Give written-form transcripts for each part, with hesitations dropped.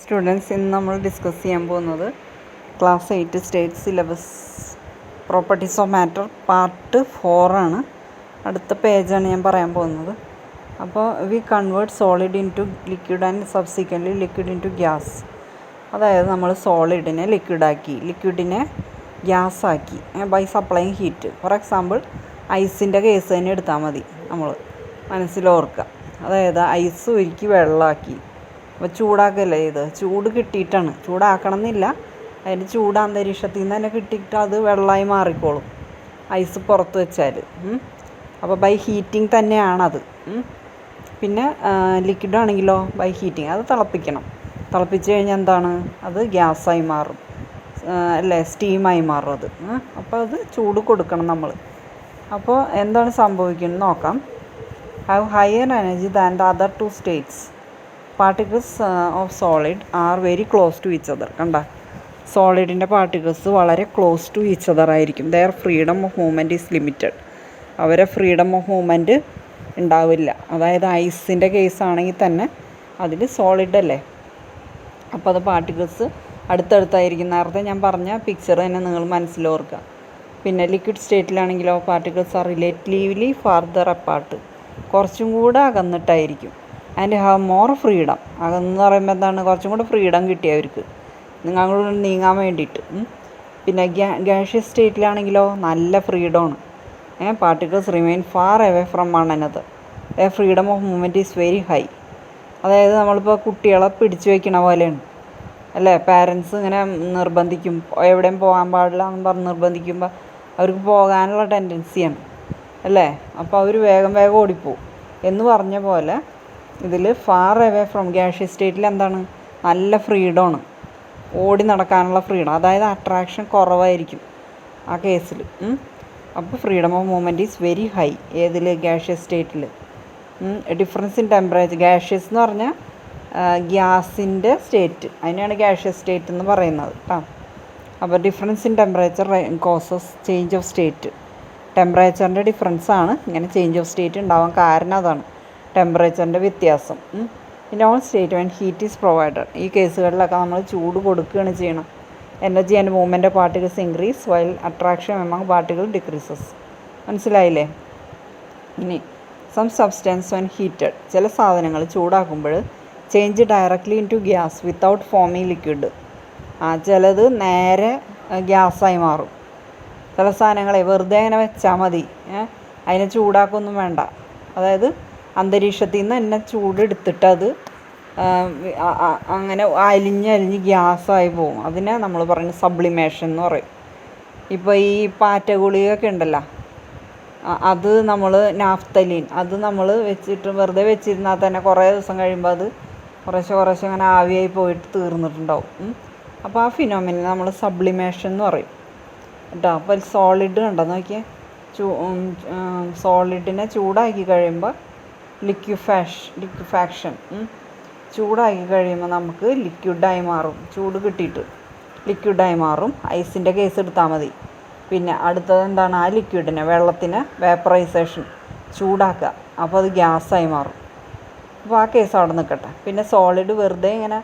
Students, ഇന്ന് നമ്മൾ discuss ചെയ്യാൻ പോകുന്നത് class 8 state syllabus properties of matter part 4 ആണ്. അടുത്ത പേജാണ് ഞാൻ പറയാൻ പോകുന്നത്. അപ്പോൾ we convert solid into liquid and subsequently liquid into gas. അതായത് നമ്മൾ സോളിഡിനെ ലിക്വിഡാക്കി, ലിക്വിഡിനെ ഗ്യാസാക്കി by supplying heat. For example ഐസിൻ്റെ കേസ് തന്നെ എടുത്താൽ മതി, നമ്മൾ മനസ്സിലോർക്കുക. അതായത് ഐസ് ഉരുക്കി വെള്ളമാക്കി, അപ്പോൾ ചൂടാക്കല്ലേ ഇത്, ചൂട് കിട്ടിയിട്ടാണ്, ചൂടാക്കണം എന്നില്ല, അതിൻ്റെ ചൂട് അന്തരീക്ഷത്തിൽ നിന്ന് തന്നെ കിട്ടിയിട്ട് അത് വെള്ളമായി മാറിക്കോളും ഐസ് പുറത്ത് വെച്ചാൽ. അപ്പോൾ ബൈ ഹീറ്റിംഗ് തന്നെയാണത്. പിന്നെ ലിക്വിഡ് ആണെങ്കിലോ ബൈ ഹീറ്റിംഗ്, അത് തിളപ്പിക്കണം. തിളപ്പിച്ച് കഴിഞ്ഞാൽ എന്താണ്, അത് ഗ്യാസായി മാറും, അല്ലേ, സ്റ്റീമായി മാറും അത്. അപ്പോൾ അത് ചൂട് കൊടുക്കണം നമ്മൾ. അപ്പോൾ എന്താണ് സംഭവിക്കുന്നത് നോക്കാം. Have higher energy than the other two states. Particles of solid are very close to each other. കണ്ട, സോളിഡിൻ്റെ പാർട്ടിക്കിൾസ് വളരെ ക്ലോസ് ടു ഈച്ച് അതർ ആയിരിക്കും. Their freedom of movement is limited. അവരെ ഫ്രീഡം ഓഫ് മൂവ്മെൻറ്റ് ഉണ്ടാവില്ല. അതായത് ഐസിൻ്റെ കേസാണെങ്കിൽ തന്നെ അതിൽ solid അല്ലേ, അപ്പോൾ അത് പാർട്ടിക്കിൾസ് അടുത്തടുത്തായിരിക്കും. നേരത്തെ ഞാൻ പറഞ്ഞ പിക്ചർ തന്നെ നിങ്ങൾ മനസ്സിലോർക്കുക. പിന്നെ ലിക്വിഡ് സ്റ്റേറ്റിലാണെങ്കിലോ particles are relatively farther apart, കുറച്ചും കൂടെ അകന്നിട്ടായിരിക്കും. And have more freedom. അകന്ന് പറയുമ്പോൾ എന്താണ്, കുറച്ചും കൂടെ ഫ്രീഡം കിട്ടിയവർക്ക് നിങ്ങളോട് നീങ്ങാൻ വേണ്ടിയിട്ട്. പിന്നെ ഗ്യാഷ്യസ് സ്റ്റേറ്റിലാണെങ്കിലോ നല്ല ഫ്രീഡമാണ്. Particles remain far away from one another. Freedom of movement is very high. അതായത് നമ്മളിപ്പോൾ കുട്ടികളെ പിടിച്ചു വയ്ക്കണ പോലെയാണ്, അല്ലേ. പാരൻസ് ഇങ്ങനെ നിർബന്ധിക്കും, എവിടെയും പോകാൻ പാടില്ല എന്ന് പറഞ്ഞ് നിർബന്ധിക്കുമ്പോൾ അവർക്ക് പോകാനുള്ള ടെൻഡൻസിയാണ്, അല്ലേ. അപ്പോൾ അവർ വേഗം വേഗം ഓടിപ്പോവും എന്ന് പറഞ്ഞ പോലെ ഇതിൽ ഫാർ അവേ ഫ്രം ഗ്യാഷ്യസ് സ്റ്റേറ്റിൽ എന്താണ്, നല്ല ഫ്രീഡമാണ്, ഓടി നടക്കാനുള്ള ഫ്രീഡം. അതായത് അട്രാക്ഷൻ കുറവായിരിക്കും ആ കേസിൽ. അപ്പോൾ freedom of movement is very high. ഏതിൽ, ഗ്യാഷ്യസ് സ്റ്റേറ്റിൽ. Difference in temperature. ഗ്യാഷ്യസ് എന്ന് പറഞ്ഞാൽ ഗ്യാസിൻ്റെ സ്റ്റേറ്റ്, അതിനാണ് ഗ്യാഷ്യസ് സ്റ്റേറ്റ് എന്ന് പറയുന്നത് കേട്ടോ. അപ്പോൾ difference in temperature causes change of state. ടെമ്പറേച്ചറിൻ്റെ ഡിഫറൻസാണ് ഇങ്ങനെ ചേഞ്ച് ഓഫ് സ്റ്റേറ്റ് ഉണ്ടാവാൻ കാരണം, അതാണ് ടെമ്പറേച്ചറിൻ്റെ വ്യത്യാസം. In all state when heat is provided. ഈ കേസുകളിലൊക്കെ നമ്മൾ ചൂട് കൊടുക്കുകയാണ് ചെയ്യണം. Energy and movement of particles increase while attraction among particle decreases. മനസ്സിലായില്ലേ. ഇനി സം സബ്സ്റ്റൻസ് വെൻ ഹീറ്റഡ്. ചില സാധനങ്ങൾ ചൂടാക്കുമ്പോൾ change directly into gas without forming liquid. ചിലത് നേരെ ഗ്യാസായി മാറും. ചില സാധനങ്ങളെ വെറുതെ അങ്ങനെ വെച്ചാൽ മതി, അതിനെ ചൂടാക്കൊന്നും വേണ്ട. അതായത് അന്തരീക്ഷത്തിൽ നിന്ന് തന്നെ ചൂടെടുത്തിട്ട് അത് അങ്ങനെ അലിഞ്ഞ് ഗ്യാസായി പോകും. അതിനെ നമ്മൾ പറയുന്നത് സബ്ലിമേഷൻ എന്ന് പറയും. ഇപ്പോൾ ഈ പാറ്റ ഗുളികയൊക്കെ ഉണ്ടല്ലോ, അത് നമ്മൾ നാഫ്തലീൻ, അത് നമ്മൾ വെച്ചിട്ട് വെറുതെ വെച്ചിരുന്നാൽ തന്നെ കുറേ ദിവസം കഴിയുമ്പോൾ അത് കുറേശ്ശെ അങ്ങനെ ആവിയായി പോയിട്ട് തീർന്നിട്ടുണ്ടാവും. അപ്പോൾ ആ ഫിനോമിനെ നമ്മൾ സബ്ലിമേഷൻ എന്ന് പറയും കേട്ടോ. അപ്പോൾ സോളിഡ് കണ്ടോ നോക്കിയേ, സോളിഡിനെ ചൂടാക്കി കഴിയുമ്പോൾ ലിക്വിഫാക്ഷൻ, ചൂടാക്കി കഴിയുമ്പോൾ നമുക്ക് ലിക്വിഡായി മാറും. ചൂട് കിട്ടിയിട്ട് ലിക്വിഡായി മാറും. ഐസിൻ്റെ കേസ് എടുത്താൽ മതി. പിന്നെ അടുത്തത് എന്താണ്, ആ ലിക്വിഡിനെ, വെള്ളത്തിന് വേപ്പറൈസേഷൻ, ചൂടാക്കുക, അപ്പോൾ അത് ഗ്യാസായി മാറും. അപ്പോൾ ആ കേസ് അവിടെ നിൽക്കട്ടെ. പിന്നെ സോളിഡ് വെറുതെ ഇങ്ങനെ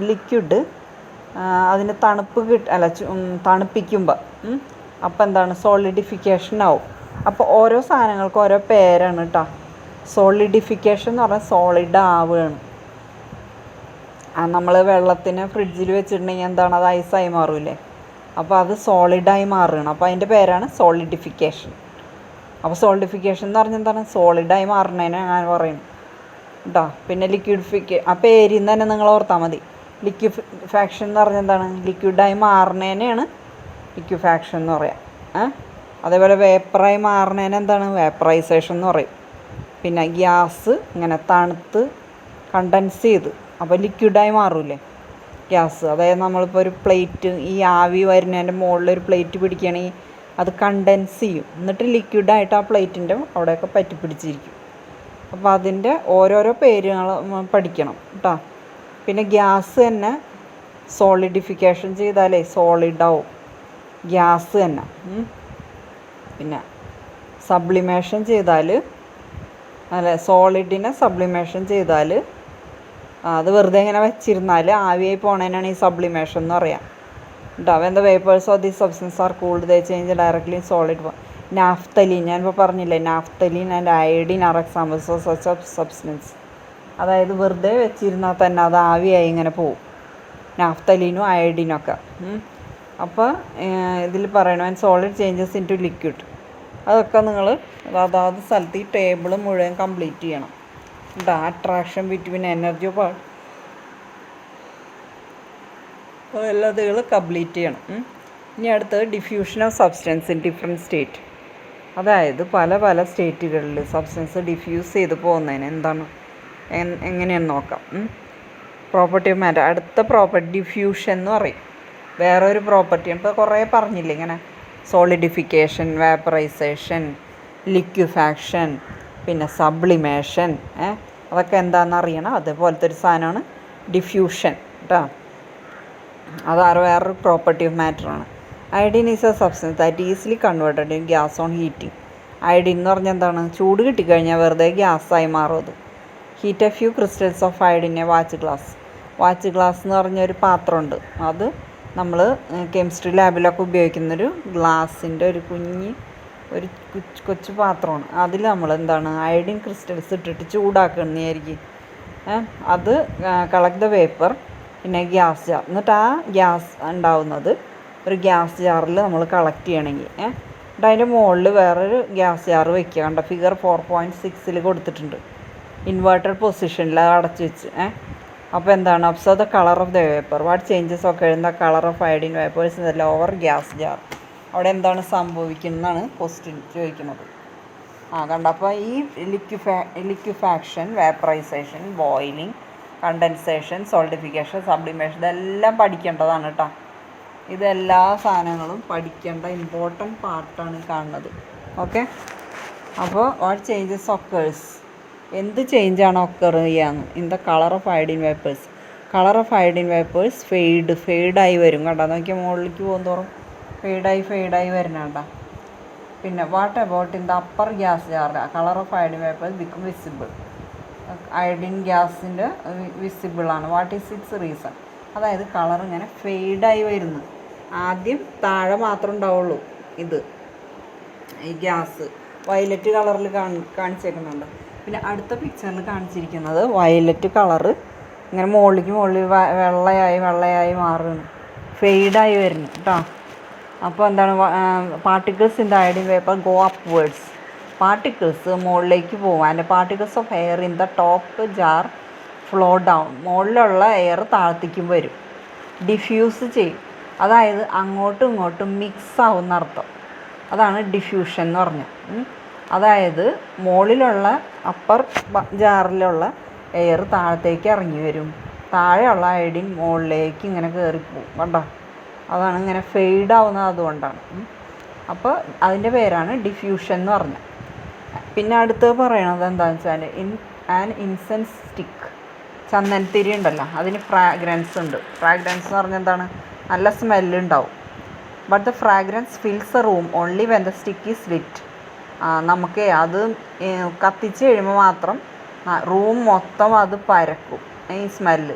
ലിക്വിഡ് അതിന് തണുപ്പിക്കുമ്പോൾ അപ്പോൾ എന്താണ്, സോളിഡിഫിക്കേഷൻ ആവും. അപ്പോൾ ഓരോ സാധനങ്ങൾക്കും ഓരോ പേരാണ് കേട്ടോ. സോളിഡിഫിക്കേഷൻ എന്ന് പറഞ്ഞാൽ സോളിഡ് ആവുകയാണ്. നമ്മൾ വെള്ളത്തിന് ഫ്രിഡ്ജിൽ വെച്ചിട്ടുണ്ടെങ്കിൽ എന്താണ്, അത് ഐസായി മാറൂലേ, അപ്പോൾ അത് സോളിഡായി മാറുകയാണ്. അപ്പോൾ അതിൻ്റെ പേരാണ് സോളിഡിഫിക്കേഷൻ. അപ്പോൾ സോളിഡിഫിക്കേഷൻ എന്ന് പറഞ്ഞാൽ എന്താണ്, സോളിഡായി മാറുന്നതിനാണ് ഞാൻ പറയുന്നത് കേട്ടോ. പിന്നെ ആ പേരിൽ നിന്ന് തന്നെ നിങ്ങൾ ഓർത്താൽ മതി. ലിക്വിഫാക്ഷൻ എന്ന് പറഞ്ഞാൽ എന്താണ്, ലിക്വിഡായി മാറുന്നതിനെയാണ് ലിക്വിഫാക്ഷൻ എന്ന് പറയാം. അതേപോലെ വേപ്പറായി മാറുന്നതിന് എന്താണ്, വേപ്പറൈസേഷൻ എന്ന് പറയും. പിന്നെ ഗ്യാസ് ഇങ്ങനെ തണുത്ത് കണ്ടൻസ് ചെയ്ത് അപ്പോൾ ലിക്വിഡായി മാറൂലേ ഗ്യാസ്. അതായത് നമ്മളിപ്പോൾ ഒരു പ്ലേറ്റ്, ഈ ആവി വരുന്നതിൻ്റെ മുകളിലൊരു പ്ലേറ്റ് പിടിക്കുകയാണെങ്കിൽ അത് കണ്ടൻസ് ചെയ്യും, എന്നിട്ട് ലിക്വിഡായിട്ട് ആ പ്ലേറ്റിൻ്റെ അവിടെയൊക്കെ പറ്റിപ്പിടിച്ചിരിക്കും. അപ്പോൾ അതിൻ്റെ ഓരോരോ പേരുകൾ പഠിക്കണം കേട്ടോ. പിന്നെ ഗ്യാസ് തന്നെ സോളിഡിഫിക്കേഷൻ ചെയ്താലേ സോളിഡാവും ഗ്യാസ് തന്നെ. പിന്നെ സബ്ലിമേഷൻ ചെയ്താൽ, അല്ലെ, സോളിഡിനെ സബ്ലിമേഷൻ ചെയ്താൽ അത് വെറുതെ ഇങ്ങനെ വെച്ചിരുന്നാൽ ആവിയായി പോണതിനാണ് ഈ സബ്ലിമേഷൻ എന്ന് പറയാം കേട്ടോ. When the vapours of the substance are cooled they change directly in solid. Naphthalene ഞാനിപ്പോൾ പറഞ്ഞില്ലേ, naphthalene and iodine are examples of such of substance. അതായത് വെറുതെ വെച്ചിരുന്നാൽ തന്നെ അത് ആവിയായി ഇങ്ങനെ പോവും, നാഫ്തലീനും അയഡിനൊക്കെ. അപ്പോൾ ഇതിൽ പറയണം and solid changes into liquid. അതൊക്കെ നിങ്ങൾ അതാത് സ്ഥലത്ത് ഈ ടേബിൾ മുഴുവൻ കംപ്ലീറ്റ് ചെയ്യണം കേട്ടോ. അട്രാക്ഷൻ ബിറ്റ്വീൻ എനർജി ഓഫ് എല്ലാതുകൾ കംപ്ലീറ്റ് ചെയ്യണം. ഇനി അടുത്തത് diffusion of substance in different state. അതായത് പല പല സ്റ്റേറ്റുകളിൽ സബ്സ്റ്റൻസ് ഡിഫ്യൂസ് ചെയ്ത് പോകുന്നതിന് എന്താണ് എങ്ങനെയാണെന്ന് നോക്കാം. Property of matter. അടുത്ത പ്രോപ്പർട്ടി ഡിഫ്യൂഷൻ എന്ന് പറയും. വേറൊരു പ്രോപ്പർട്ടിയാണ് ഇപ്പോൾ കുറേ പറഞ്ഞില്ലേ ഇങ്ങനെ, സോളിഡിഫിക്കേഷൻ, വേപ്പറൈസേഷൻ, ലിക്വിഫാക്ഷൻ, പിന്നെ സബ്ലിമേഷൻ. അതൊക്കെ എന്താണെന്ന് അറിയണം. അതുപോലത്തെ ഒരു സാധനമാണ് ഡിഫ്യൂഷൻ കേട്ടോ. വേറൊരു പ്രോപ്പർട്ടി ഓഫ് മാറ്ററാണ്. Iodine is a substance that easily converted in gas on heating. Iodine എന്ന് പറഞ്ഞാൽ എന്താണ്? ചൂട് കിട്ടിക്കഴിഞ്ഞാൽ വെറുതെ ഗ്യാസായി മാറും അത്. Heat a few crystals of iodine a watch glass. Watch glass എന്ന് പറഞ്ഞൊരു പാത്രമുണ്ട്. അത് നമ്മൾ കെമിസ്ട്രി ലാബിലൊക്കെ ഉപയോഗിക്കുന്നൊരു ഗ്ലാസിൻ്റെ ഒരു കൊച്ചു പാത്രമാണ്. അതിൽ നമ്മൾ എന്താണ് അയഡിൻ ക്രിസ്റ്റൽസ് ഇട്ടിട്ട് ചൂടാക്കണമെന്ന് വിചാരിക്കും. അത് കളക്ട് ദ വേപ്പർ പിന്നെ ഗ്യാസ് ജാർ. എന്നിട്ട് ആ ഗ്യാസ് ഉണ്ടാവുന്നത് ഒരു ഗ്യാസ് ജാറിൽ നമ്മൾ കളക്ട് ചെയ്യണമെങ്കിൽ എന്നിട്ട് അതിൻ്റെ മുകളിൽ വേറൊരു ഗ്യാസ് ജാർ വെക്കുക. കണ്ട ഫിഗർ 4.6 കൊടുത്തിട്ടുണ്ട്. ഇൻവേർട്ടഡ് പൊസിഷനിൽ അത് അടച്ചു വെച്ച്. അപ്പോൾ എന്താണ്? Observe the colour of the vapour. What changes ഒക്കെ എഴുതുന്ന colour of iodine vapours in the lower gas jar. അവിടെ എന്താണ് സംഭവിക്കുന്നതാണ് ക്വസ്റ്റ്യൻ ചോദിക്കുന്നത്. കണ്ട. അപ്പോൾ ഈ liquefaction, vaporisation, boiling, condensation, solidification, sublimation ഇതെല്ലാം പഠിക്കേണ്ടതാണ് കേട്ടോ. ഇതെല്ലാ സാധനങ്ങളും പഠിക്കേണ്ട ഇമ്പോർട്ടൻറ്റ് പാർട്ടാണ് കാണുന്നത്. ഓക്കെ. അപ്പോൾ വാട്ട് ചേഞ്ചസ് ഒക്കേഴ്സ്, എന്ത് ചേഞ്ചാണ് ഒക്കർ ചെയ്യാന്ന് in the colour of iodine vapours. Colour of iodine vapours ഫെയ്ഡായി വരും കേട്ടോ. നോക്കിയാൽ മുകളിലേക്ക് പോകുന്തോറും ഫെയ്ഡായി വരുന്നുണ്ട. പിന്നെ what about in the upper gas jar, colour of iodine vapours become visible. Iodine ഗ്യാസിൻ്റെ വിസിബിളാണ്. What is its reason? അതായത് കളർ ഇങ്ങനെ ഫെയ്ഡായി വരുന്നു. ആദ്യം താഴെ മാത്രമേ ഉണ്ടാവുള്ളൂ ഇത് ഈ ഗ്യാസ്. വയലറ്റ് കളറിൽ കാണിച്ചേക്കുന്നുണ്ട്. പിന്നെ അടുത്ത പിക്ചറിൽ കാണിച്ചിരിക്കുന്നത് വയലറ്റ് കളറ് ഇങ്ങനെ മുകളിൽ വെള്ളയായി മാറുന്നു, ഫെയ്ഡായി വരുന്നു കേട്ടോ. അപ്പോൾ എന്താണ്? Particles in the iodine vapour go upwards. Particles മുകളിലേക്ക് പോകും. അതിൻ്റെ particles of air in the top jar flow down. മുകളിലുള്ള എയർ താഴത്തേക്കും വരും. ഡിഫ്യൂസ് ചെയ്യും. അതായത് അങ്ങോട്ടും ഇങ്ങോട്ടും മിക്സ് ആവുന്ന അർത്ഥം. അതാണ് ഡിഫ്യൂഷൻ എന്ന് പറഞ്ഞാൽ. അതായത് മുകളിലുള്ള അപ്പർ ജാറിലുള്ള എയർ താഴത്തേക്ക് ഇറങ്ങി വരും, താഴെയുള്ള അയഡിൻ മുകളിലേക്ക് ഇങ്ങനെ കയറിപ്പോവും. കണ്ടോ? അതാണ് ഇങ്ങനെ ഫെയ്ഡാവുന്നത് അതുകൊണ്ടാണ്. അപ്പോൾ അതിൻ്റെ പേരാണ് ഡിഫ്യൂഷൻ എന്ന് പറഞ്ഞാൽ. പിന്നെ അടുത്ത് പറയണത് എന്താണെന്ന് വെച്ചാൽ ഇൻസെൻസ് സ്റ്റിക്ക്, ചന്ദനത്തിരി ഉണ്ടല്ലോ, അതിന് ഫ്രാഗ്രൻസ് ഉണ്ട്. ഫ്രാഗ്രൻസ് എന്ന് പറഞ്ഞാൽ എന്താണ്? നല്ല സ്മെല്ലുണ്ടാവും. But the fragrance fills a room only when the stick is lit. നമുക്ക് അത് കത്തിച്ച് കഴിയുമ്പോൾ മാത്രം റൂം മൊത്തം അത് പരക്കും ഈ സ്മെല്ല്.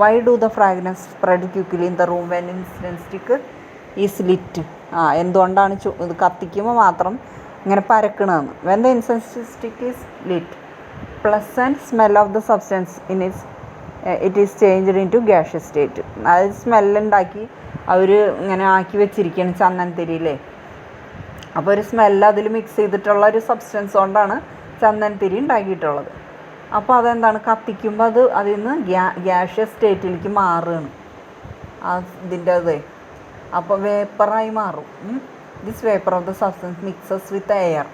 Why do the fragrance spread quickly in the room when incense stick is lit? എന്തുകൊണ്ടാണ് ഇത് കത്തിക്കുമ്പോൾ മാത്രം ഇങ്ങനെ പരക്കണമെന്ന്? When the incense stick is lit pleasant smell of the substance it is changed into gaseous state. അതായത് സ്മെല്ലുണ്ടാക്കി അവർ ഇങ്ങനെ ആക്കി വെച്ചിരിക്കുകയാണ് ചന്ദനത്തിരിയില്ലേ. അപ്പോൾ ഒരു സ്മെല്ല് അതിൽ മിക്സ് ചെയ്തിട്ടുള്ള ഒരു സബ്സ്റ്റൻസ് കൊണ്ടാണ് ചന്ദനത്തിരി ഉണ്ടാക്കിയിട്ടുള്ളത്. അപ്പോൾ അതെന്താണ്? കത്തിക്കുമ്പോൾ അതിൽ നിന്ന് ഗ്യാഷ്യസ് സ്റ്റേറ്റിലേക്ക് മാറുകയാണ് ഇതിൻ്റെ അത്. അപ്പോൾ വേപ്പറായി മാറും. This vapour of the substance mixes with air.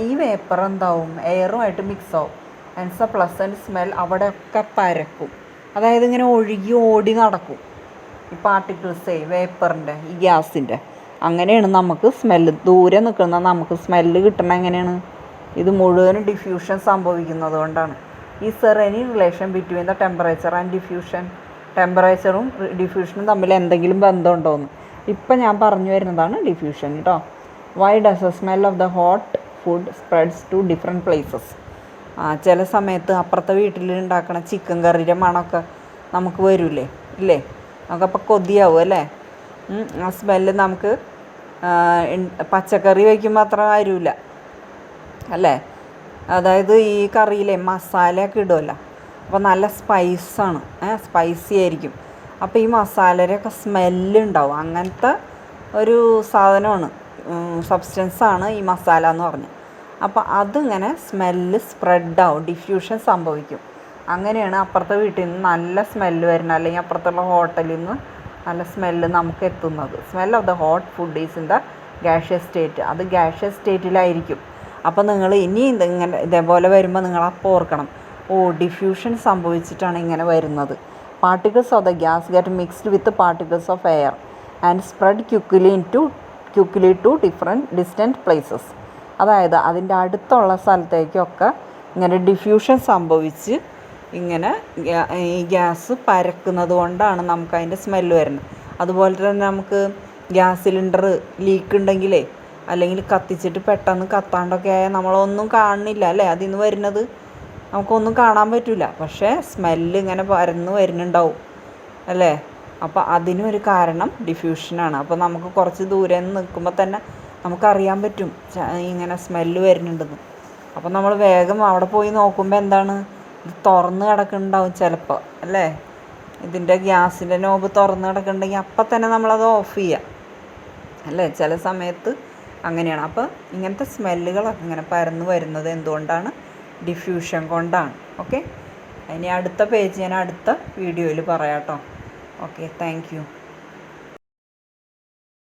ഈ വേപ്പർ എന്താവും? എയറുമായിട്ട് മിക്സ് ആവും. ആൻഡ് എ പ്ലസൻറ്റ് സ്മെൽ അവിടെയൊക്കെ പരക്കും. അതായത് ഇങ്ങനെ ഒഴുകി ഓടി നടക്കും ഈ പാർട്ടിക്കിൾസേ, വേപ്പറിൻ്റെ, ഈ ഗ്യാസിൻ്റെ. അങ്ങനെയാണ് നമുക്ക് സ്മെല്ല്, ദൂരെ നിൽക്കുന്ന നമുക്ക് സ്മെല്ല് കിട്ടണം. എങ്ങനെയാണ്? ഇത് മുഴുവനും ഡിഫ്യൂഷൻ സംഭവിക്കുന്നത് കൊണ്ടാണ്. Is there any relation between the temperature and diffusion? ടെമ്പറേച്ചറും ഡിഫ്യൂഷനും തമ്മിൽ എന്തെങ്കിലും ബന്ധമുണ്ടോയെന്ന് ഇപ്പം ഞാൻ പറഞ്ഞു വരുന്നതാണ് ഡിഫ്യൂഷൻ കേട്ടോ. Why does the smell of the hot food spreads to different places? ചില സമയത്ത് അപ്പുറത്തെ വീട്ടിൽ ഉണ്ടാക്കണ ചിക്കൻ കറിയുടെ മണമൊക്കെ നമുക്ക് വരില്ലേ ഇല്ലേ, നമുക്കപ്പോൾ കൊതിയാവും അല്ലേ. ആ സ്മെല്ല് നമുക്ക് പച്ചക്കറി വയ്ക്കുമ്പോൾ അത്ര വരില്ല അല്ലേ. അതായത് ഈ കറിയിലെ മസാലയൊക്കെ ഇടുമല്ലോ, അപ്പോൾ നല്ല സ്പൈസാണ്, സ്പൈസി ആയിരിക്കും. അപ്പോൾ ഈ മസാലയുടെയൊക്കെ സ്മെല്ലുണ്ടാവും. അങ്ങനത്തെ ഒരു സാധനമാണ്, സബ്സ്റ്റൻസാണ് ഈ മസാല എന്ന് പറഞ്ഞത്. അപ്പോൾ അതിങ്ങനെ സ്മെല്ല് സ്പ്രെഡാവും, ഡിഫ്യൂഷൻ സംഭവിക്കും. അങ്ങനെയാണ് അപ്പുറത്തെ വീട്ടിൽ നിന്ന് നല്ല സ്മെല്ല് വരുന്നത്, അല്ലെങ്കിൽ അപ്പുറത്തുള്ള ഹോട്ടലിൽ നിന്ന് നല്ല സ്മെല്ല് നമുക്ക് എത്തുന്നത്. Smell of the hot food is in the gaseous state. അത് ഗ്യാഷ്യസ് സ്റ്റേറ്റിലായിരിക്കും. അപ്പോൾ നിങ്ങൾ ഇനി ഇങ്ങനെ ഇതേപോലെ വരുമ്പോൾ നിങ്ങൾ അപ്പോൾ ഓർക്കണം, ഡിഫ്യൂഷൻ സംഭവിച്ചിട്ടാണ് ഇങ്ങനെ വരുന്നത്. Particles of the gas get mixed with particles of air and spread quickly to distant places. അതായത് അതിൻ്റെ അടുത്തുള്ള സ്ഥലത്തേക്കൊക്കെ ഇങ്ങനെ ഡിഫ്യൂഷൻ സംഭവിച്ച് ഇങ്ങനെ ഈ ഗ്യാസ് പരക്കുന്നത് കൊണ്ടാണ് നമുക്ക് അതിൻ്റെ സ്മെല്ല് വരുന്നത്. അതുപോലെ തന്നെ നമുക്ക് ഗ്യാസ് സിലിണ്ടർ ലീക്ക് ഉണ്ടെങ്കിലേ, അല്ലെങ്കിൽ കത്തിച്ചിട്ട് പെട്ടെന്ന് കത്താണ്ടൊക്കെ ആയാൽ നമ്മളൊന്നും കാണുന്നില്ല അല്ലേ, അതിൽ നിന്ന് വരുന്നത് നമുക്കൊന്നും കാണാൻ പറ്റില്ല. പക്ഷേ സ്മെല്ല് ഇങ്ങനെ പരന്ന് വരുന്നുണ്ടാവും അല്ലേ. അപ്പോൾ അതിനൊരു കാരണം ഡിഫ്യൂഷനാണ്. അപ്പോൾ നമുക്ക് കുറച്ച് ദൂരെ നിന്ന് നിൽക്കുമ്പോൾ തന്നെ നമുക്കറിയാൻ പറ്റും ഇങ്ങനെ സ്മെല്ല് വരുന്നുണ്ടെന്ന്. അപ്പോൾ നമ്മൾ വേഗം അവിടെ പോയി നോക്കുമ്പോൾ എന്താണ്, ഇത് തുറന്ന് കിടക്കുന്നുണ്ടാവും ചിലപ്പോൾ അല്ലേ. ഇതിൻ്റെ ഗ്യാസിൻ്റെ നോബ് തുറന്ന് കിടക്കുന്നുണ്ടെങ്കിൽ അപ്പം തന്നെ നമ്മളത് ഓഫ് ചെയ്യുക അല്ലേ. ചില സമയത്ത് അങ്ങനെയാണ്. അപ്പോൾ ഇങ്ങനത്തെ സ്മെല്ലുകളൊക്കെ ഇങ്ങനെ പരന്ന് വരുന്നത് എന്തുകൊണ്ടാണ്, ഡിഫ്യൂഷൻ കൊണ്ടാണ്. ഓക്കെ, ഇനി അടുത്ത പേജ് ഞാൻ അടുത്ത വീഡിയോയിൽ പറയാം കേട്ടോ. Okay, thank you.